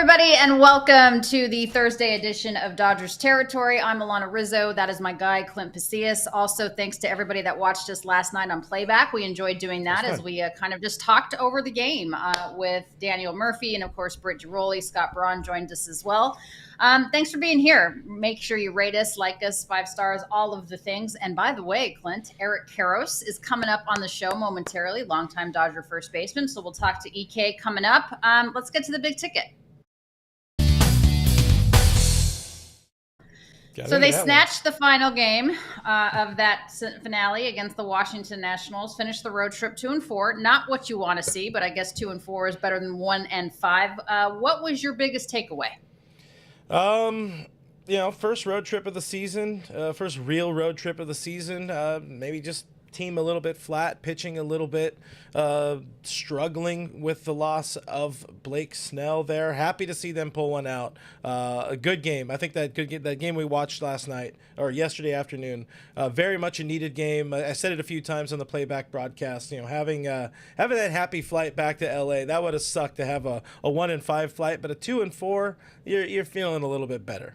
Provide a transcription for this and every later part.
everybody, and welcome to the Thursday edition of Dodgers Territory. I'm Alanna Rizzo. That is my guy, Clint Pasillas. Also, thanks to everybody that watched us last night on playback. We enjoyed doing that as we kind of just talked over the game with Daniel Murphy and, of course, Britt Giroli. Scott Braun joined us as well. Thanks for being here. Make sure you rate us, like us, 5 stars, all of the things. And by the way, Clint, Eric Karros is coming up on the show momentarily, longtime Dodger first baseman. So we'll talk to EK coming up. Let's get to the big ticket. So they snatched the final game of that finale against the Washington Nationals, finished the road trip 2-4. Not what you want to see, but I guess 2-4 is better than 1-5. What was your biggest takeaway? First road trip of the season, first real road trip of the season. Maybe just team a little bit flat, pitching a little bit, struggling with the loss of Blake Snell there. Happy to see them pull one out. A good game. I think that game we watched last night or yesterday afternoon, very much a needed game. I said it a few times on the playback broadcast. Having that happy flight back to LA, that would have sucked to have a 1-5 flight, but a 2-4, you're feeling a little bit better.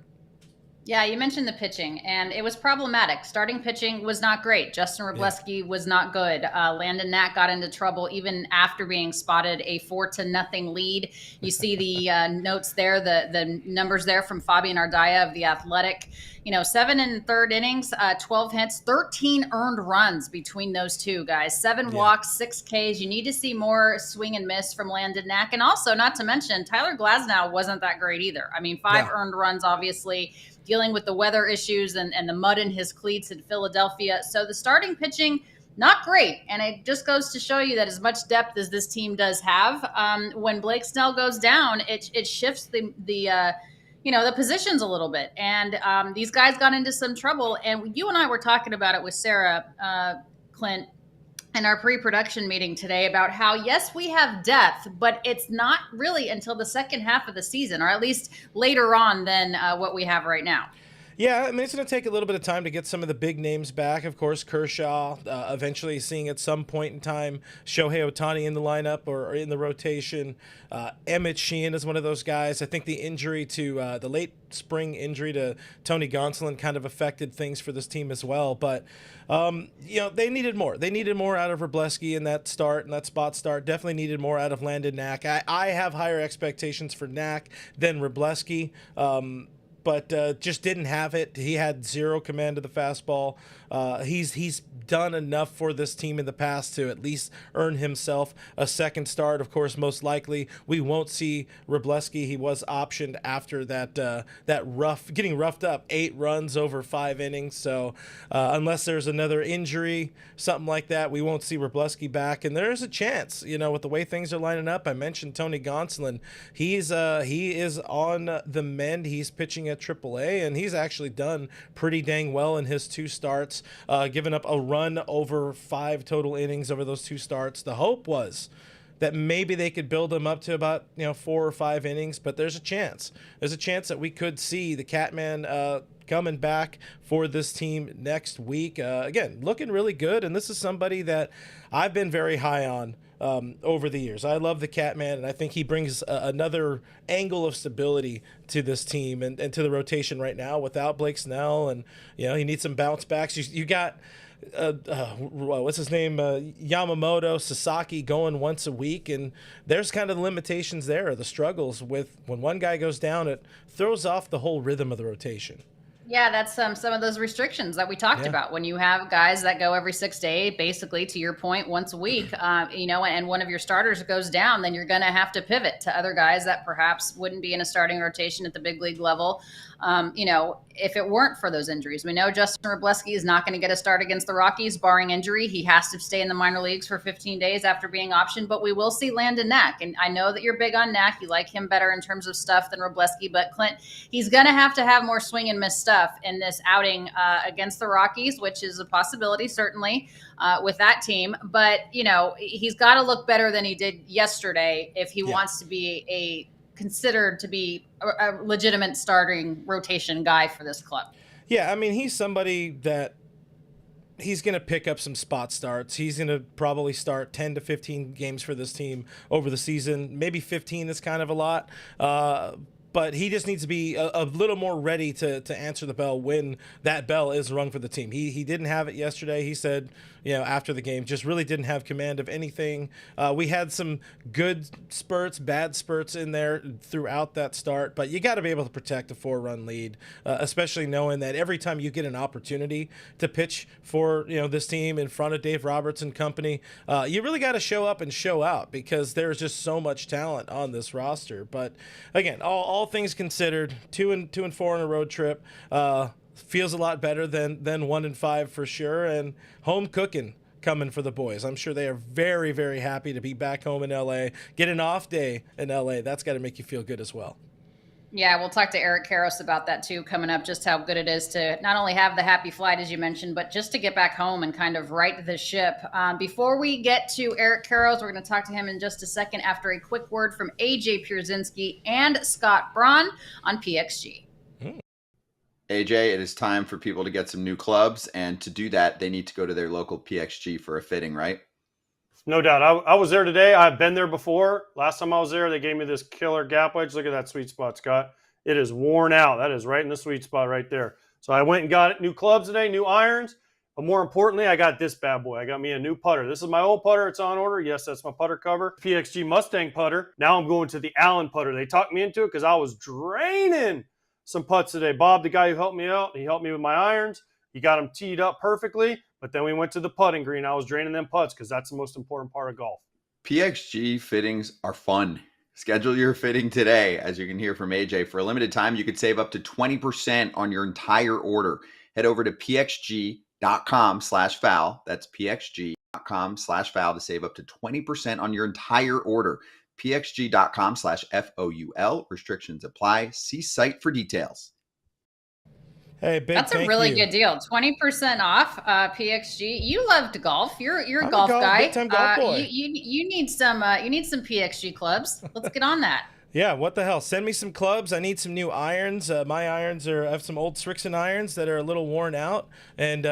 Yeah, you mentioned the pitching, and it was problematic. Starting pitching was not great. Justin Wroblewski was not good. Landon Knack got into trouble even after being spotted a 4-0 lead. You see the notes there, the numbers there from Fabian Ardaya of The Athletic. 7 and third innings, 12 hits, 13 earned runs between those two guys. 7 walks, 6 Ks. You need to see more swing and miss from Landon Knack. And also, not to mention, Tyler Glasnow wasn't that great either. I mean, 5 earned runs, obviously, dealing with the weather issues and the mud in his cleats in Philadelphia. So the starting pitching, not great. And it just goes to show you that as much depth as this team does have, when Blake Snell goes down, it shifts the positions a little bit. And these guys got into some trouble. And you and I were talking about it with Sarah, Clint, in our pre-production meeting today about how, yes, we have depth, but it's not really until the second half of the season, or at least later on than what we have right now. Yeah, I mean, it's going to take a little bit of time to get some of the big names back. Of course, Kershaw, eventually seeing at some point in time Shohei Ohtani in the lineup or in the rotation. Emmett Sheehan is one of those guys. I think the injury to the late spring injury to Tony Gonsolin kind of affected things for this team as well. But, they needed more. They needed more out of Wroblewski in that start, and that spot start. Definitely needed more out of Landon Knack. I have higher expectations for Knack than Wroblewski. But just didn't have it. He had zero command of the fastball. He's done enough for this team in the past to at least earn himself a second start. Of course, most likely we won't see Wroblewski. He was optioned after that getting roughed up, 8 runs over 5 innings. So unless there's another injury, something like that, we won't see Wroblewski back. And there's a chance, with the way things are lining up. I mentioned Tony Gonsolin. He is on the mend. He's pitching at AAA, and he's actually done pretty dang well in his 2 starts, giving up a run over 5 total innings over those 2 starts. The hope was that maybe they could build him up to about 4 or 5 innings, but there's a chance. There's a chance that we could see the Catman coming back for this team next week. Again, looking really good, and this is somebody that I've been very high on over the years. I love the Catman, and I think he brings another angle of stability to this team and to the rotation right now without Blake Snell. And, he needs some bounce backs. You got, what's his name? Yamamoto, Sasaki going once a week. And there's kind of the limitations there, the struggles with when one guy goes down, it throws off the whole rhythm of the rotation. Yeah, that's some of those restrictions that we talked about. When you have guys that go every 6 to 8, basically to your point, once a week, and one of your starters goes down, then you're going to have to pivot to other guys that perhaps wouldn't be in a starting rotation at the big league level. If it weren't for those injuries, we know Justin Wroblewski is not going to get a start against the Rockies, barring injury. He has to stay in the minor leagues for 15 days after being optioned, but we will see Landon Knack. And I know that you're big on Knack. You like him better in terms of stuff than Wroblewski, but Clint, he's going to have more swing and miss stuff in this outing against the Rockies, which is a possibility, certainly, with that team. But, he's got to look better than he did yesterday if he wants to be considered to be a legitimate starting rotation guy for this club. Yeah, I mean, he's somebody that he's going to pick up some spot starts. He's going to probably start 10 to 15 games for this team over the season. Maybe 15 is kind of a lot. But he just needs to be a little more ready to answer the bell when that bell is rung for the team. He didn't have it yesterday. He said, after the game, just really didn't have command of anything. We had some good spurts, bad spurts in there throughout that start, but you got to be able to protect a 4-run lead, especially knowing that every time you get an opportunity to pitch for this team in front of Dave Roberts and company, you really got to show up and show out because there's just so much talent on this roster. But again, all things considered, 2 and 4 on a road trip feels a lot better than 1 and 5 for sure. And home cooking coming for the boys. I'm sure they are very, very happy to be back home in LA. Get an off day in LA. That's got to make you feel good as well. Yeah, we'll talk to Eric Karros about that too coming up, just how good it is to not only have the happy flight, as you mentioned, but just to get back home and kind of right the ship. Before we get to Eric Karros, we're going to talk to him in just a second after a quick word from AJ Pierzynski and Scott Braun on PXG. AJ, it is time for people to get some new clubs, and to do that, they need to go to their local PXG for a fitting, right? No doubt. I was there today. I've been there before. Last time I was there, they gave me this killer gap wedge. Look at that sweet spot, Scott. It is worn out. That is right in the sweet spot right there. So I went and got new clubs today, new irons. But more importantly, I got this bad boy. I got me a new putter. This is my old putter. It's on order. Yes, that's my putter cover. PXG Mustang putter. Now I'm going to the Allen putter. They talked me into it because I was draining some putts today. Bob, the guy who helped me out, he helped me with my irons. He got them teed up perfectly. But then we went to the putting green. I was draining them putts because that's the most important part of golf. PXG fittings are fun. Schedule your fitting today. As you can hear from AJ, for a limited time, you could save up to 20% on your entire order. Head over to pxg.com/foul. That's pxg.com/foul to save up to 20% on your entire order. pxg.com/FOUL. Restrictions apply. See site for details. Hey, big That's a really good deal. 20% off PXG. You love to golf. You're a golf guy. Big time golf boy. You need some PXG clubs. Let's get on that. Yeah, what the hell? Send me some clubs. I need some new irons. My irons I have some old Srixon irons that are a little worn out, and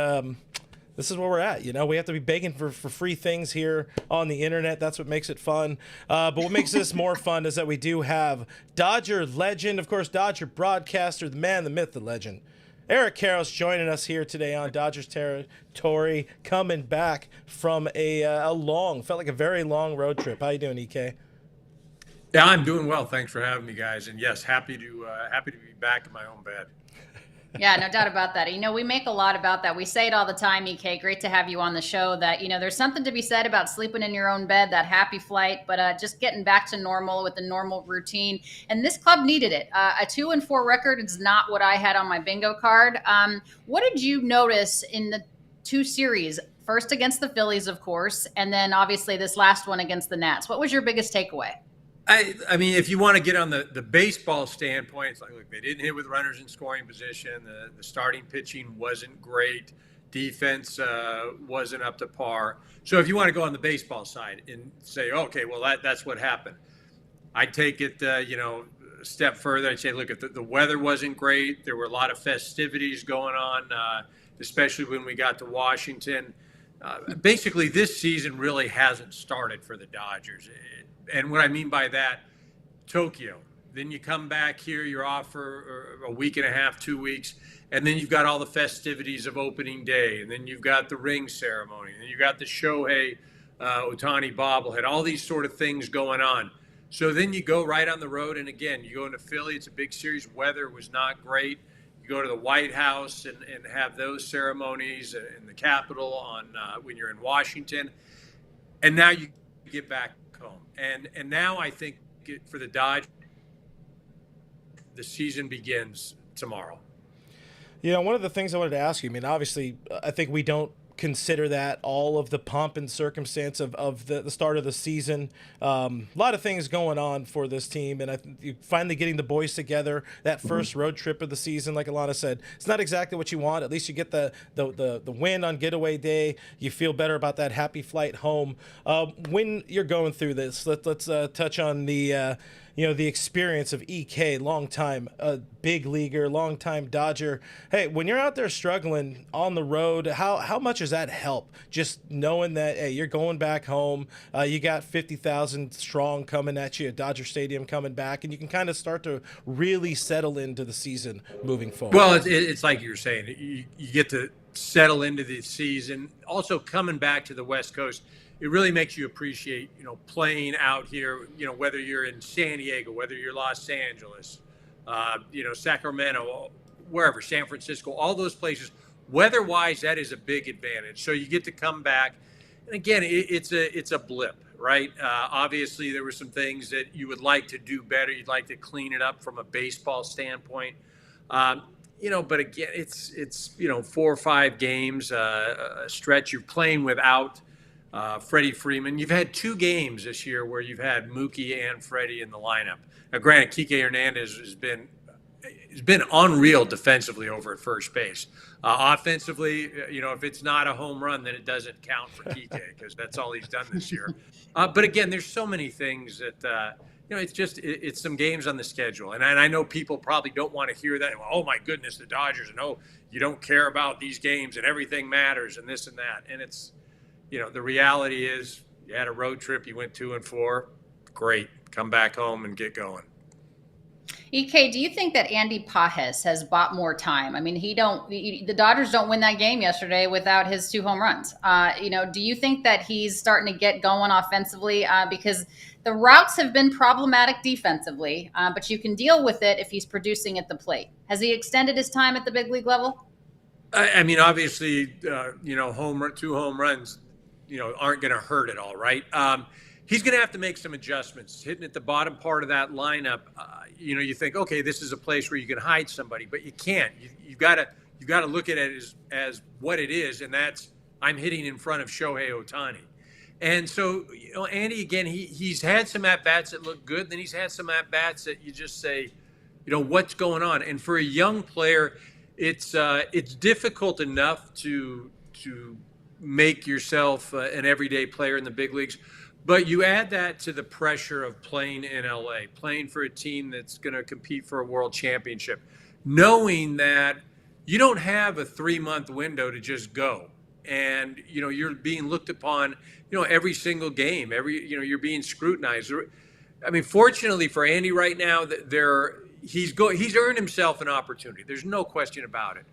this is where we're at. We have to be begging for free things here on the internet. That's what makes it fun. But what makes this more fun is that we do have Dodger legend, of course, Dodger broadcaster, the man, the myth, the legend, Eric Karros, joining us here today on Dodgers territory, coming back from felt like a very long road trip. How you doing, EK? Yeah, I'm doing well. Thanks for having me, guys. And yes, happy to be back in my own bed. Yeah, no doubt about that. We make a lot about that. We say it all the time, EK. Great to have you on the show. That, there's something to be said about sleeping in your own bed, that happy flight, but just getting back to normal with the normal routine. And this club needed it. A 2-4 record is not what I had on my bingo card. What did you notice in the 2 series? First against the Phillies, of course, and then obviously this last one against the Nats. What was your biggest takeaway? I mean, if you want to get on the baseball standpoint, it's like, look, they didn't hit with runners in scoring position. The starting pitching wasn't great. Defense wasn't up to par. So if you want to go on the baseball side and say, okay, well, that's what happened. I'd take it, a step further. I'd say, look, if the weather wasn't great, there were a lot of festivities going on, especially when we got to Washington. Basically, this season really hasn't started for the Dodgers. And what I mean by that, Tokyo. Then you come back here, you're off for a week and a half, 2 weeks, and then you've got all the festivities of opening day, and then you've got the ring ceremony, and then you've got the Shohei Ohtani bobblehead, all these sort of things going on. So then you go right on the road, and again, you go into Philly. It's a big series. Weather was not great. You go to the White House and have those ceremonies in the Capitol on when you're in Washington, and now you get back home. And now I think for the Dodgers, the season begins tomorrow. One of the things I wanted to ask you, obviously, I think we don't consider that all of the pomp and circumstance of the start of the season. A lot of things going on for this team, and you finally getting the boys together, that first road trip of the season, like Alanna said, it's not exactly what you want. At least you get the win on getaway day. You feel better about that happy flight home. When you're going through this, let's touch on the the experience of EK, long time big leaguer, long time Dodger. Hey, when you're out there struggling on the road, how much does that help? Just knowing that, hey, you're going back home, you got 50,000 strong coming at you at Dodger Stadium coming back, and you can kind of start to really settle into the season moving forward. Well, it's like you were saying, you get to settle into the season. Also, coming back to the West Coast, it really makes you appreciate, playing out here, whether you're in San Diego, whether you're Los Angeles, Sacramento, wherever, San Francisco, all those places. Weather-wise, that is a big advantage. So you get to come back, and again, it's a blip, right? Obviously, there were some things that you would like to do better. You'd like to clean it up from a baseball standpoint. But again, it's 4 or 5 games, a stretch. You're playing without Freddie Freeman. You've had 2 games this year where you've had Mookie and Freddie in the lineup. Now, granted, Kiké Hernandez has been unreal defensively over at first base. Offensively, if it's not a home run, then it doesn't count for Kiké because that's all he's done this year. But again, there's so many things that it's some games on the schedule, and I know people probably don't want to hear that. Oh my goodness, the Dodgers, and you don't care about these games and everything matters and this and that, and it's. The reality is you had a road trip, you went 2 and 4, great, come back home and get going. EK, do you think that Andy Pasillas has bought more time? I mean, the Dodgers don't win that game yesterday without his 2 home runs. Do you think that he's starting to get going offensively? Because the routes have been problematic defensively, but you can deal with it if he's producing at the plate. Has he extended his time at the big league level? I mean, obviously, 2 home runs, aren't going to hurt at all, right? He's going to have to make some adjustments. Hitting at the bottom part of that lineup, you think, okay, this is a place where you can hide somebody, but you can't. You've got to look at it as what it is, and that's I'm hitting in front of Shohei Ohtani. And so, Andy, again, he's had some at-bats that look good, then he's had some at-bats that you just say, what's going on? And for a young player, it's difficult enough to make yourself an everyday player in the big leagues. But you add that to the pressure of playing in LA, playing for a team that's going to compete for a world championship, knowing that you don't have a 3-month window to just go. And, you're being looked upon, every single game, you're being scrutinized. I mean, fortunately for Andy right now, he's earned himself an opportunity. There's no question about it.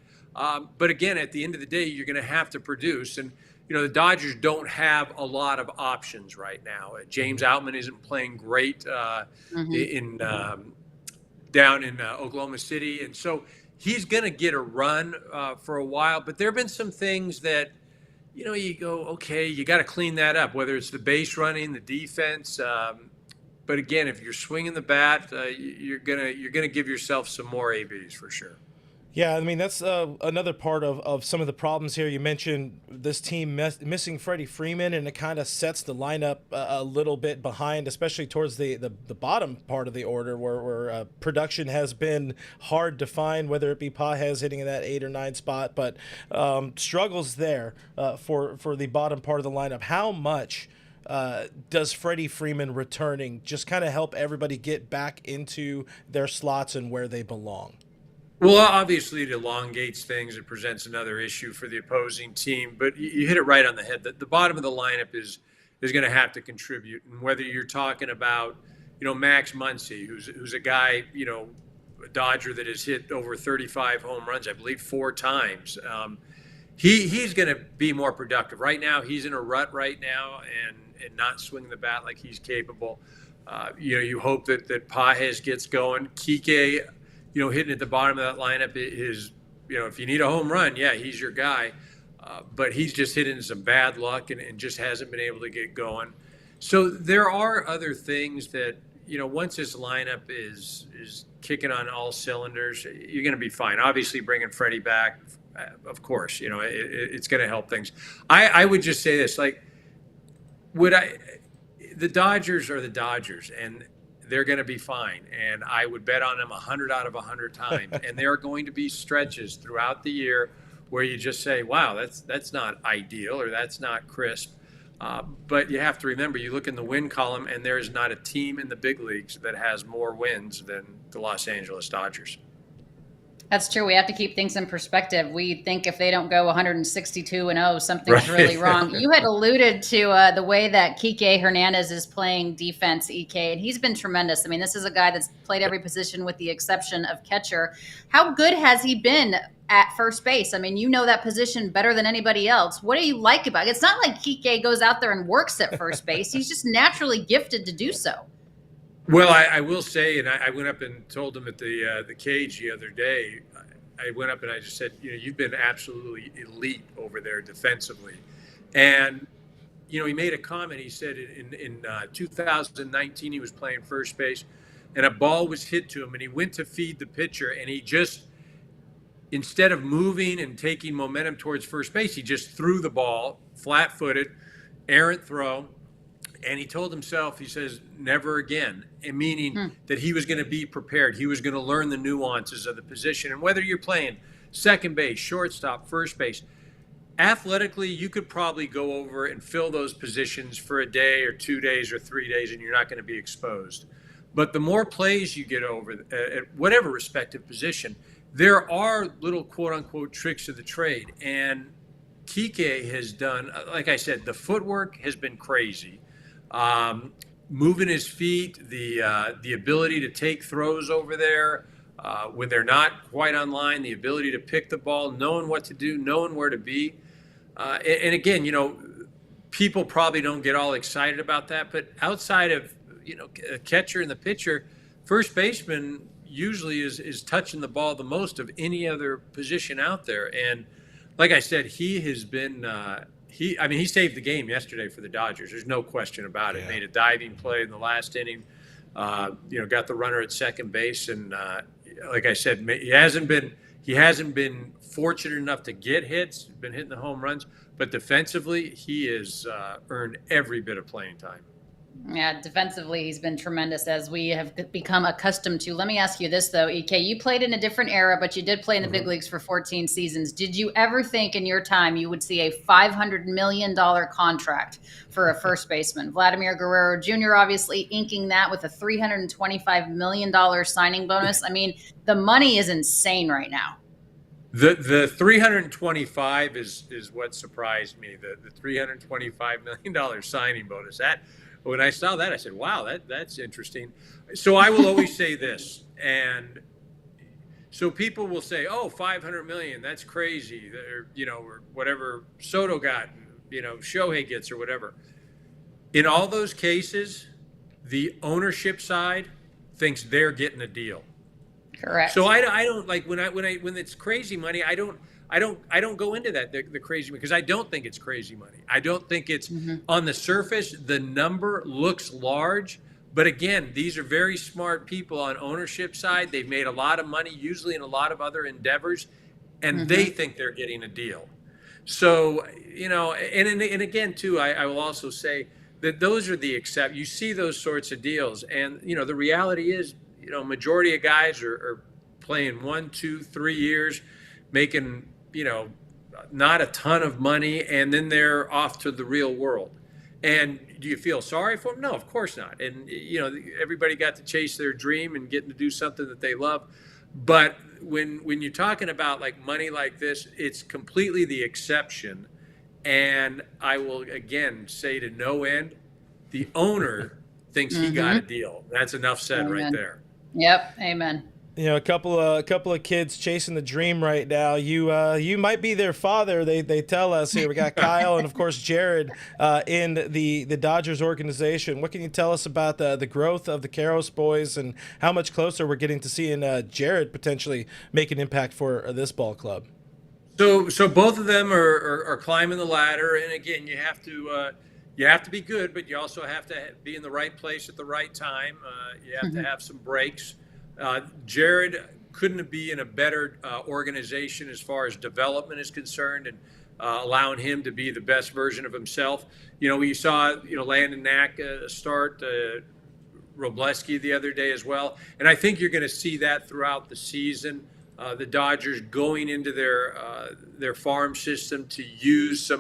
But again, at the end of the day, you're going to have to produce. And, the Dodgers don't have a lot of options right now. James Outman isn't playing great down in Oklahoma City. And so he's going to get a run for a while. But there have been some things that, you go, okay, you got to clean that up, whether it's the base running, the defense. But again, if you're swinging the bat, you're gonna give yourself some more ABs for sure. Yeah, I mean, that's another part of some of the problems here. You mentioned this team missing Freddie Freeman, and it kind of sets the lineup a little bit behind, especially towards the bottom part of the order where production has been hard to find, whether it be Pasillas hitting in that 8 or 9 spot, but struggles there for the bottom part of the lineup. How much does Freddie Freeman returning just kind of help everybody get back into their slots and where they belong? Well, obviously it elongates things. It presents another issue for the opposing team, but you hit it right on the head. The bottom of the lineup is going to have to contribute. And whether you're talking about, Max Muncy, who's a guy, a Dodger that has hit over 35 home runs, I believe 4 times. He's going to be more productive. Right now, he's in a rut right now and not swinging the bat like he's capable. You hope that Pasillas gets going. Kiké, hitting at the bottom of that lineup is, if you need a home run, yeah, he's your guy. But he's just hitting some bad luck and just hasn't been able to get going. So there are other things that, once this lineup is kicking on all cylinders, you're going to be fine. Obviously, bringing Freddie back, of course, it's going to help things. I would just say this, the Dodgers are the Dodgers, and they're going to be fine. And I would bet on them 100 out of 100 times. And there are going to be stretches throughout the year where you just say, wow, that's not ideal or that's not crisp. But you have to remember, you look in the win column, and there is not a team in the big leagues that has more wins than the Los Angeles Dodgers. That's true. We have to keep things in perspective. We think if they don't go 162-0, something's really wrong. You had alluded to the way that Kiké Hernandez is playing defense, EK, and he's been tremendous. I mean, this is a guy that's played every position with the exception of catcher. How good has he been at first base? I mean, you know that position better than anybody else. What do you like about it? It's not like Kiké goes out there and works at first base. He's just naturally gifted to do so. Well, I will say, and I went up and told him at the cage the other day, I went up and I just said, you've been absolutely elite over there defensively. And, he made a comment. He said in 2019, he was playing first base and a ball was hit to him and he went to feed the pitcher and he just, instead of moving and taking momentum towards first base, he just threw the ball flat-footed, errant throw. And he told himself, he says, never again, and meaning that he was going to be prepared. He was going to learn the nuances of the position. And whether you're playing second base, shortstop, first base, athletically, you could probably go over and fill those positions for a day or 2 days or 3 days, and you're not going to be exposed. But the more plays you get over at whatever respective position, there are little quote-unquote tricks of the trade. And Kiké has done, like I said, the footwork has been crazy. Moving his feet, the ability to take throws over there when they're not quite on line, the ability to pick the ball, knowing what to do, knowing where to be. And again, people probably don't get all excited about that, but outside of, a catcher and the pitcher, first baseman usually is touching the ball the most of any other position out there. And like I said, he has been, he saved the game yesterday for the Dodgers. There's no question about it. Yeah. Made a diving play in the last inning. Got the runner at second base, and like I said, he hasn't been fortunate enough to get hits. Been hitting the home runs, but defensively, he has earned every bit of playing time. Yeah, defensively, he's been tremendous, as we have become accustomed to. Let me ask you this, though, EK. You played in a different era, but you did play in the big leagues for 14 seasons. Did you ever think in your time you would see a $500 million contract for a first baseman? Vladimir Guerrero Jr. obviously inking that with a $325 million signing bonus. I mean, the money is insane right now. The 325 is what surprised me. The $325 million signing bonus. When I saw that, I said, wow, that's interesting. So I will always say this. And so people will say, oh, $500 million, that's crazy. Or whatever Soto got, Shohei gets or whatever. In all those cases, the ownership side thinks they're getting a deal. Correct. So I don't like when it's crazy money, I don't go into that the crazy money, because I don't think it's crazy money. I don't think it's on the surface, the number looks large, but again, these are very smart people on ownership side. They've made a lot of money, usually in a lot of other endeavors, and they think they're getting a deal. So, and again too, I will also say that those are the you see those sorts of deals, and the reality is, majority of guys are playing 1, 2, 3 years, making, not a ton of money, and then they're off to the real world. And do you feel sorry for them? No, of course not. And, everybody got to chase their dream and getting to do something that they love. But when you're talking about like money like this, it's completely the exception. And I will, again, say to no end, the owner thinks he got a deal. That's enough said right there. Yep. Amen. A couple of kids chasing the dream right now. You might be their father. They tell us here. We got Kyle and of course Jared in the Dodgers organization. What can you tell us about the growth of the Karros boys and how much closer we're getting to seeing Jared potentially make an impact for this ball club? So both of them are climbing the ladder, and again, you have to be good, but you also have to be in the right place at the right time. You have to have some breaks. Jared couldn't be in a better organization as far as development is concerned, and allowing him to be the best version of himself. We saw Landon Knack start Robleski the other day as well, and I think you're going to see that throughout the season. The Dodgers going into their farm system to use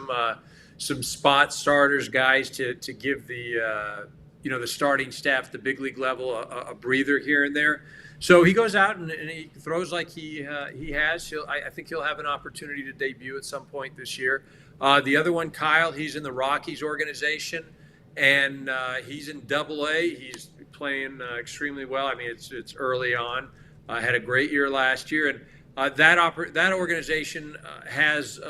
some spot starters, guys, to give the the starting staff, the big league level, a breather here and there. So he goes out and he throws like he has. I think he'll have an opportunity to debut at some point this year. The other one, Kyle, he's in the Rockies organization, and he's in Double-A. He's playing extremely well. I mean, it's early on. Had a great year last year, and that organization has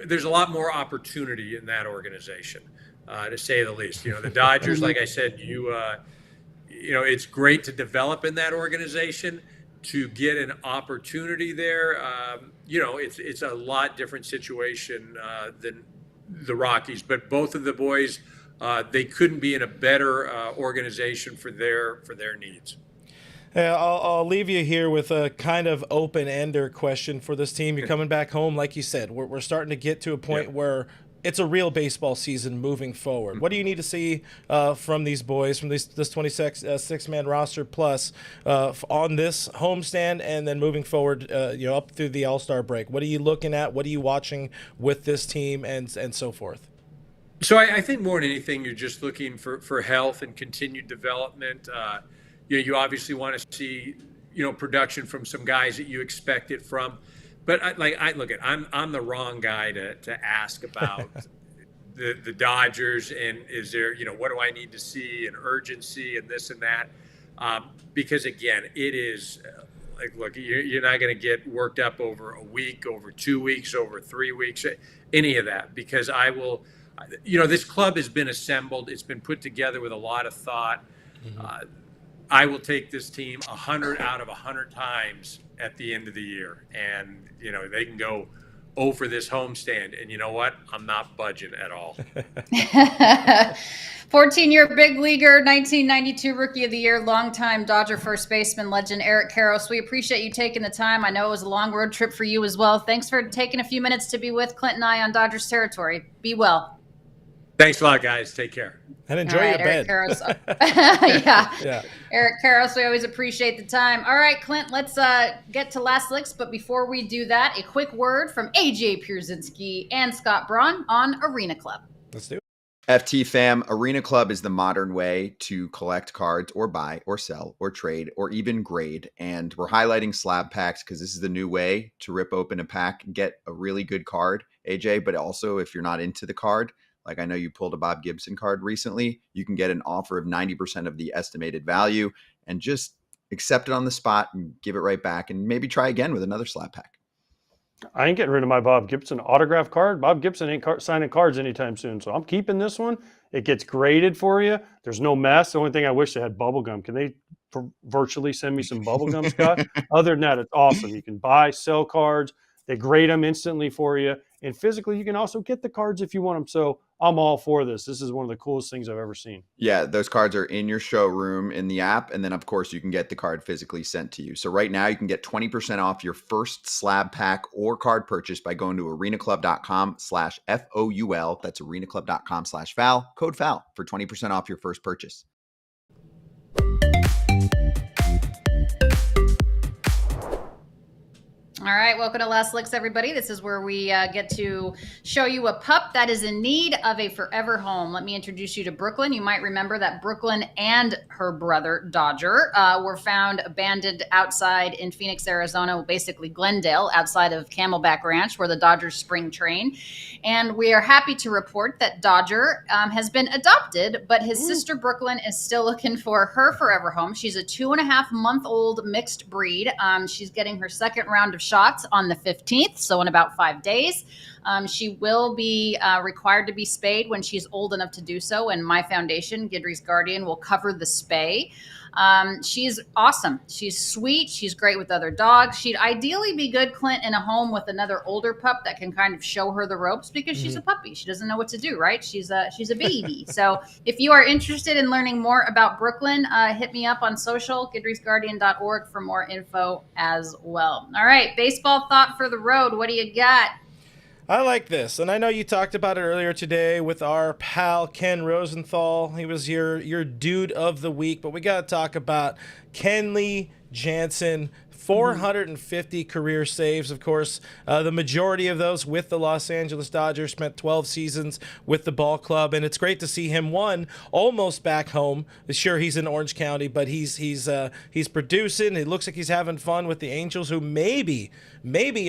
there's a lot more opportunity in that organization, to say the least. The Dodgers, like I said, it's great to develop in that organization. To get an opportunity there, it's a lot different situation than the Rockies. But both of the boys, they couldn't be in a better organization for their needs. Yeah, I'll leave you here with a kind of open-ender question for this team. You're coming back home, like you said. We're starting to get to a point where it's a real baseball season moving forward. What do you need to see from these boys, from this 26-man roster plus on this homestand, and then moving forward, up through the All-Star break? What are you looking at? What are you watching with this team, and so forth? So I think more than anything, you're just looking for health and continued development. You obviously want to see production from some guys that you expect it from. But I'm the wrong guy to ask about the Dodgers, and is there, what do I need to see, and urgency and this and that, because again, it is look, you're not going to get worked up over a week, over 2 weeks, over 3 weeks, any of that, because this club has been assembled, it's been put together with a lot of thought. Mm-hmm. I will take this team 100 out of 100 times at the end of the year, and they can go over this homestand, and you know what? I'm not budging at all. 14-year big leaguer, 1992 Rookie of the Year, longtime Dodger first baseman legend Eric Karros. We appreciate you taking the time. I know it was a long road trip for you as well. Thanks for taking a few minutes to be with Clint and I on Dodgers territory. Be well. Thanks a lot, guys. Take care. And enjoy your bed. Eric Karros. Yeah. Eric Karros, we always appreciate the time. All right, Clint, let's get to last licks. But before we do that, a quick word from AJ Pierzynski and Scott Braun on Arena Club. Let's do it. FT fam, Arena Club is the modern way to collect cards or buy or sell or trade or even grade. And we're highlighting slab packs because this is the new way to rip open a pack, get a really good card, AJ. But also, if you're not into the card, like I know you pulled a Bob Gibson card recently, you can get an offer of 90% of the estimated value and just accept it on the spot and give it right back, and maybe try again with another slab pack. I ain't getting rid of my Bob Gibson autograph card. Bob Gibson ain't signing cards anytime soon, so I'm keeping this one. It gets graded for you. There's no mess. The only thing I wish they had bubble gum. Can they virtually send me some bubble gum, Scott? Other than that, it's awesome. You can buy, sell cards. They grade them instantly for you. And physically, you can also get the cards if you want them. So I'm all for this. This is one of the coolest things I've ever seen. Yeah, those cards are in your showroom in the app. And then, of course, you can get the card physically sent to you. So right now, you can get 20% off your first slab pack or card purchase by going to arenaclub.com/FOUL. That's arenaclub.com/FOUL. Code FOUL for 20% off your first purchase. All right, welcome to Last Licks, everybody. This is where we get to show you a pup that is in need of a forever home. Let me introduce you to Brooklyn. You might remember that Brooklyn and her brother, Dodger, were found abandoned outside in Phoenix, Arizona, basically Glendale, outside of Camelback Ranch, where the Dodgers spring train. And we are happy to report that Dodger has been adopted, but his sister Brooklyn is still looking for her forever home. She's a 2.5-month-old mixed breed. She's getting her second round of shots on the 15th, so in about 5 days. She will be required to be spayed when she's old enough to do so, and my foundation, Guidry's Guardian, will cover the spay. She's awesome. She's sweet. She's great with other dogs. She'd ideally be good, Clint, in a home with another older pup that can kind of show her the ropes, because she's a puppy. She doesn't know what to do, right? She's a baby. So if you are interested in learning more about Brooklyn, hit me up on social, Guidry'sGuardian.org, for more info as well. All right, baseball thought for the road. What do you got? I like this, and I know you talked about it earlier today with our pal Ken Rosenthal. He was your dude of the week, but we got to talk about Kenley Jansen, 450 career saves, of course. The majority of those with the Los Angeles Dodgers, spent 12 seasons with the ball club, and it's great to see him, almost back home. Sure, he's in Orange County, but he's producing. It looks like he's having fun with the Angels, who maybe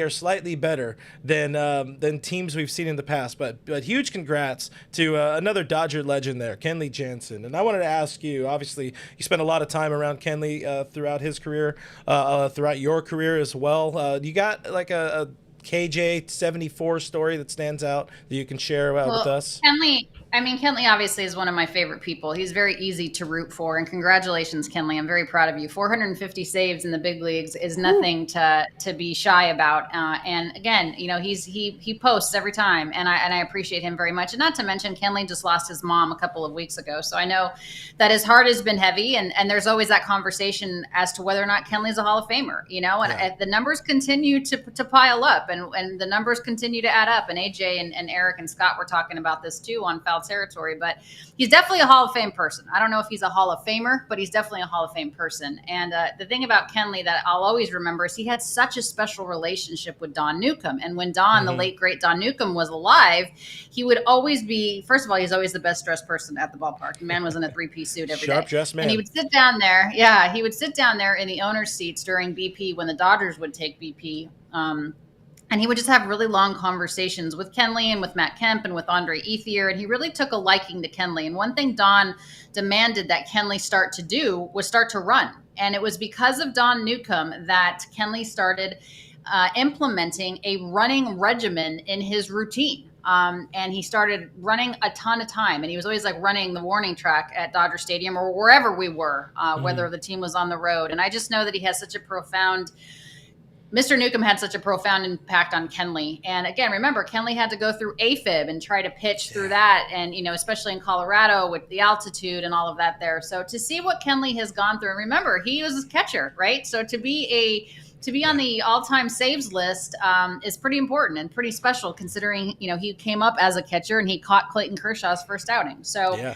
are slightly better than teams we've seen in the past. But huge congrats to another Dodger legend there, Kenley Jansen. And I wanted to ask you, obviously, you spent a lot of time around Kenley throughout his career, throughout your career as well. You got like a KJ 74 story that stands out that you can share with us? Kenley obviously is one of my favorite people. He's very easy to root for, and congratulations, Kenley. I'm very proud of you. 450 saves in the big leagues is nothing to be shy about. And again, he posts every time, and I appreciate him very much. And not to mention, Kenley just lost his mom a couple of weeks ago, so I know that his heart has been heavy, and there's always that conversation as to whether or not Kenley's a Hall of Famer. And the numbers continue to pile up, and the numbers continue to add up. And AJ and Eric and Scott were talking about this too on Foul Territory, but he's definitely a Hall of Fame person. I don't know if he's a Hall of Famer, but he's definitely a Hall of Fame person. And the thing about Kenley that I'll always remember is he had such a special relationship with Don Newcomb. And when Don, the late great Don Newcomb, was alive, he would always be, first of all, he's always the best dressed person at the ballpark. The man was in a 3-piece suit every day. Sharp dressed man. And he would sit down there. Yeah, he would sit down there in the owner's seats during BP when the Dodgers would take BP. And he would just have really long conversations with Kenley and with Matt Kemp and with Andre Ethier. And he really took a liking to Kenley. And one thing Don demanded that Kenley start to do was start to run. And it was because of Don Newcomb that Kenley started implementing a running regimen in his routine. And he started running a ton of time. And he was always like running the warning track at Dodger Stadium or wherever we were, whether the team was on the road. And I just know that he has such a profound Mr. Newcomb had such a profound impact on Kenley. And again, remember, Kenley had to go through AFib and try to pitch through that. And, especially in Colorado with the altitude and all of that there. So to see what Kenley has gone through, and remember, he was a catcher, right? So to be on the all-time saves list is pretty important and pretty special, considering he came up as a catcher and he caught Clayton Kershaw's first outing. So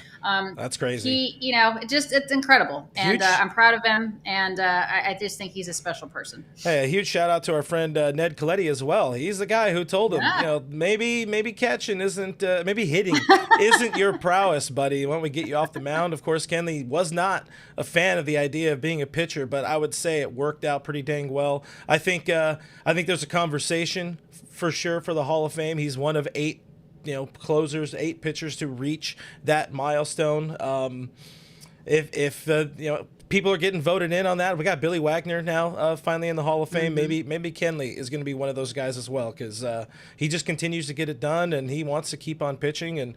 that's crazy. It's incredible, and I'm proud of him, and I just think he's a special person. Hey, a huge shout out to our friend Ned Coletti as well. He's the guy who told him, maybe catching isn't, maybe hitting isn't your prowess, buddy. Why don't we get you off the mound? Of course, Kenley was not a fan of the idea of being a pitcher, but I would say it worked out pretty dang well. I think there's a conversation for sure for the Hall of Fame. He's one of 8, closers, 8 pitchers to reach that milestone. If people are getting voted in on that, we got Billy Wagner now finally in the Hall of Fame. Maybe Kenley is going to be one of those guys as well, because he just continues to get it done and he wants to keep on pitching. And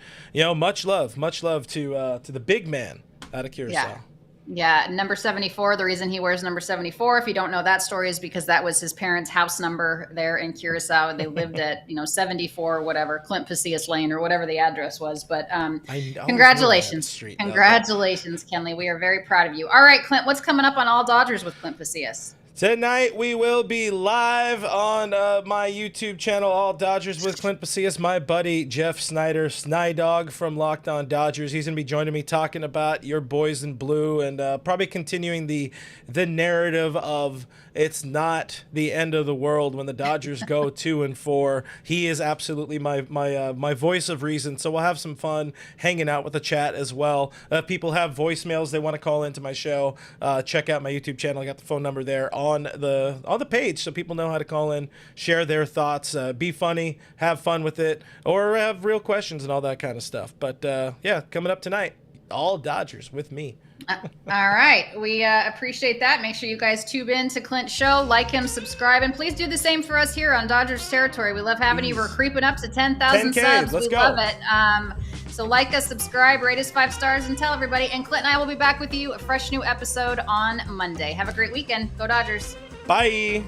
much love to the big man out of Curacao. Yeah, number 74. The reason he wears number 74, if you don't know that story, is because that was his parents' house number there in Curacao. They lived at 74, whatever, Clint Pasillas Lane or whatever the address was. But congratulations, Kenley. We are very proud of you. All right, Clint, what's coming up on All Dodgers with Clint Pasillas? Tonight we will be live on my YouTube channel, All Dodgers with Clint Pasillas. My buddy Jeff Snyder, Snydog from Locked On Dodgers. He's going to be joining me talking about your boys in blue and probably continuing the narrative of it's not the end of the world when the Dodgers go 2-4. He is absolutely my voice of reason. So we'll have some fun hanging out with the chat as well. People have voicemails they want to call into my show. Check out my YouTube channel. I got the phone number there on the page, so people know how to call in, share their thoughts, be funny, have fun with it, or have real questions and all that kind of stuff. But coming up tonight, All Dodgers with me. All right. We appreciate that. Make sure you guys tune in to Clint's show, like him, subscribe, and please do the same for us here on Dodgers Territory. We love having you. We're creeping up to 10,000 subs. Let's go. Love it. So like us, subscribe, rate us 5 stars, and tell everybody. And Clint and I will be back with you, a fresh new episode on Monday. Have a great weekend. Go Dodgers. Bye.